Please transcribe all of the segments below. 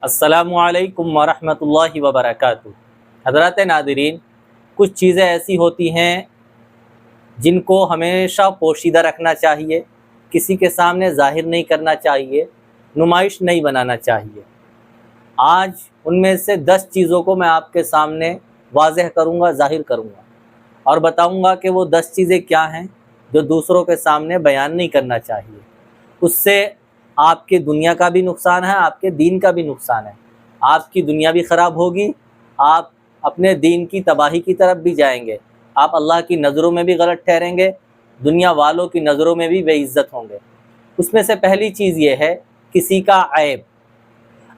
अस्सलामु अलैकुम वरहमतुल्लाहि वबरकातुहू। हज़रात नाज़रीन, कुछ चीज़ें ऐसी होती हैं जिनको हमेशा पोशीदा रखना चाहिए, किसी के सामने ज़ाहिर नहीं करना चाहिए, नुमाइश नहीं बनाना चाहिए। आज उनमें से 10 चीज़ों को मैं आपके सामने वाज़ेह करूँगा, ज़ाहिर करूँगा और बताऊँगा कि वो 10 चीज़ें क्या हैं जो दूसरों के सामने बयान नहीं करना चाहिए। उससे आपकी दुनिया का भी नुकसान है, आपके दीन का भी नुकसान है। आपकी दुनिया भी ख़राब होगी, आप अपने दीन की तबाही की तरफ भी जाएंगे, आप अल्लाह की नज़रों में भी गलत ठहरेंगे, दुनिया वालों की नज़रों में भी बेइज्जत होंगे। उसमें से पहली चीज़ ये है, किसी का ऐब।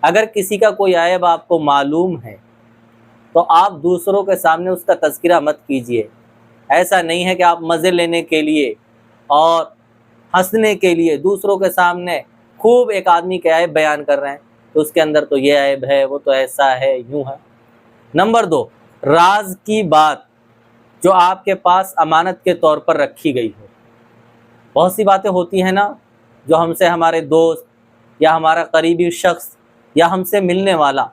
अगर किसी का कोई ऐब आपको मालूम है तो आप दूसरों के सामने उसका तज़किरा मत कीजिए। ऐसा नहीं है कि आप मज़े लेने के लिए और हंसने के लिए दूसरों के सामने खूब एक आदमी के ऐब बयान कर रहे हैं, तो उसके अंदर तो ये ऐब है, वो तो ऐसा है, यूँ है। नंबर 2, राज की बात जो आपके पास अमानत के तौर पर रखी गई हो। बहुत सी बातें होती हैं ना, जो हमसे हमारे दोस्त या हमारा करीबी शख्स या हमसे मिलने वाला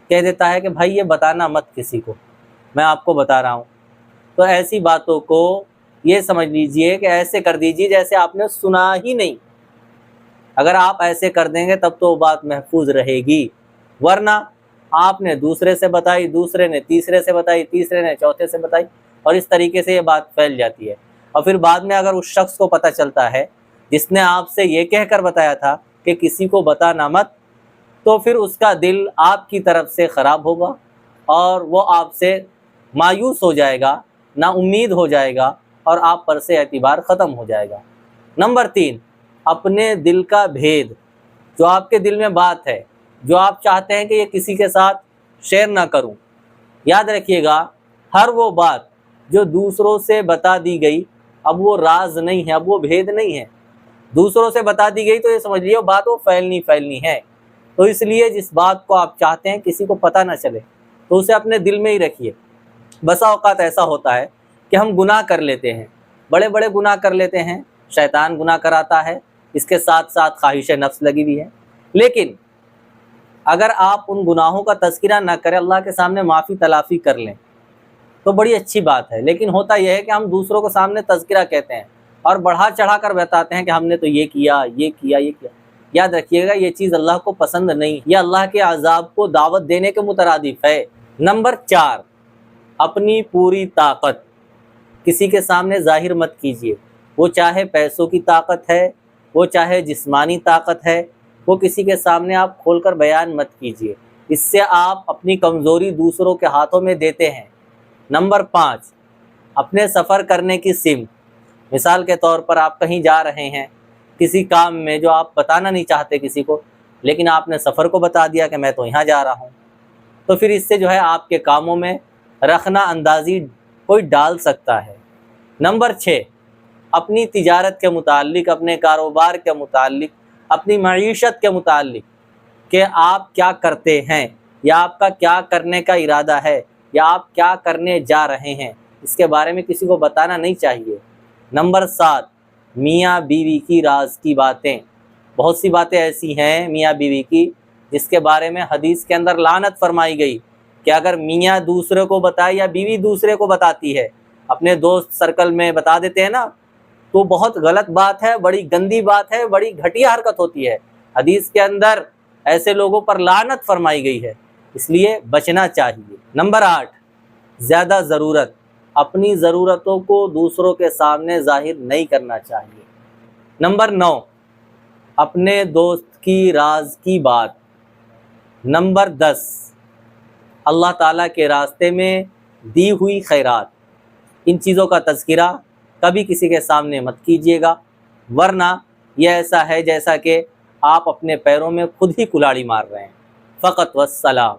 कह देता है कि भाई ये बताना मत किसी को, मैं आपको बता रहा हूँ। तो ऐसी बातों को ये समझ लीजिए कि ऐसे कर दीजिए जैसे आपने सुना ही नहीं। अगर आप ऐसे कर देंगे तब तो बात महफूज रहेगी, वरना आपने दूसरे से बताई, दूसरे ने तीसरे से बताई, तीसरे ने चौथे से बताई और इस तरीके से ये बात फैल जाती है। और फिर बाद में अगर उस शख्स को पता चलता है जिसने आपसे ये कहकर बताया था कि किसी को बताना मत, तो फिर उसका दिल आपकी तरफ से ख़राब होगा और वो आपसे मायूस हो जाएगा, नाउम्मीद हो जाएगा और आप पर से एतबार ख़त्म हो जाएगा। नंबर 3, अपने दिल का भेद, जो आपके दिल में बात है, जो आप चाहते हैं कि ये किसी के साथ शेयर ना करूं। याद रखिएगा, हर वो बात जो दूसरों से बता दी गई, अब वो राज नहीं है, अब वो भेद नहीं है। दूसरों से बता दी गई तो ये समझ लियो बात वो फैलनी है। तो इसलिए जिस बात को आप चाहते हैं किसी को पता ना चले, तो उसे अपने दिल में ही रखिए। बसा औकात ऐसा होता है कि हम गुनाह कर लेते हैं, बड़े बड़े गुनाह कर लेते हैं, शैतान गुनाह कराता है, इसके साथ साथ ख्वाहिश नफ्स लगी भी है। लेकिन अगर आप उन गुनाहों का तज़किरा ना करें, अल्लाह के सामने माफ़ी तलाफ़ी कर लें, तो बड़ी अच्छी बात है। लेकिन होता यह है कि हम दूसरों के सामने तज़किरा कहते हैं और बढ़ा चढ़ा कर बताते हैं कि हमने तो ये किया, ये किया, ये किया। याद रखिएगा, ये चीज़ अल्लाह को पसंद नहीं, ये अल्लाह के अज़ाब को दावत देने के मुतरादिफ है। नंबर 4, अपनी पूरी ताकत किसी के सामने ज़ाहिर मत कीजिए। वो चाहे पैसों की ताकत है, वो चाहे जिस्मानी ताकत है, वो किसी के सामने आप खोलकर बयान मत कीजिए। इससे आप अपनी कमज़ोरी दूसरों के हाथों में देते हैं। नंबर 5, अपने सफ़र करने की सिमत। मिसाल के तौर पर आप कहीं जा रहे हैं किसी काम में जो आप बताना नहीं चाहते किसी को, लेकिन आपने सफ़र को बता दिया कि मैं तो यहाँ जा रहा हूँ, तो फिर इससे जो है आपके कामों में रखना अंदाज़ी कोई डाल सकता है। नंबर 6, अपनी तिजारत के मुताल्लिक, अपने कारोबार के मुताल्लिक, अपनी मईशत के मुताल्लिक कि आप क्या करते हैं या आपका क्या करने का इरादा है या आप क्या करने जा रहे हैं, इसके बारे में किसी को बताना नहीं चाहिए। नंबर 7, मियाँ बीवी की राज की बातें। बहुत सी बातें ऐसी हैं मियाँ बीवी की जिसके बारे में हदीस के अंदर लानत फरमाई गई कि अगर मियाँ दूसरे को बताए या बीवी दूसरे को बताती है, अपने दोस्त सर्कल में बता देते हैं ना, तो बहुत गलत बात है, बड़ी गंदी बात है, बड़ी घटिया हरकत होती है। हदीस के अंदर ऐसे लोगों पर लानत फरमाई गई है, इसलिए बचना चाहिए। नंबर 8, ज़्यादा ज़रूरत, अपनी ज़रूरतों को दूसरों के सामने ज़ाहिर नहीं करना चाहिए। नंबर 9, अपने दोस्त की राज की बात। नंबर 10, अल्लाह ताला के रास्ते में दी हुई खैरात। इन चीज़ों का तज़किरा कभी किसी के सामने मत कीजिएगा, वरना यह ऐसा है जैसा कि आप अपने पैरों में खुद ही कुल्हाड़ी मार रहे हैं। फ़क़त वस्सलाम।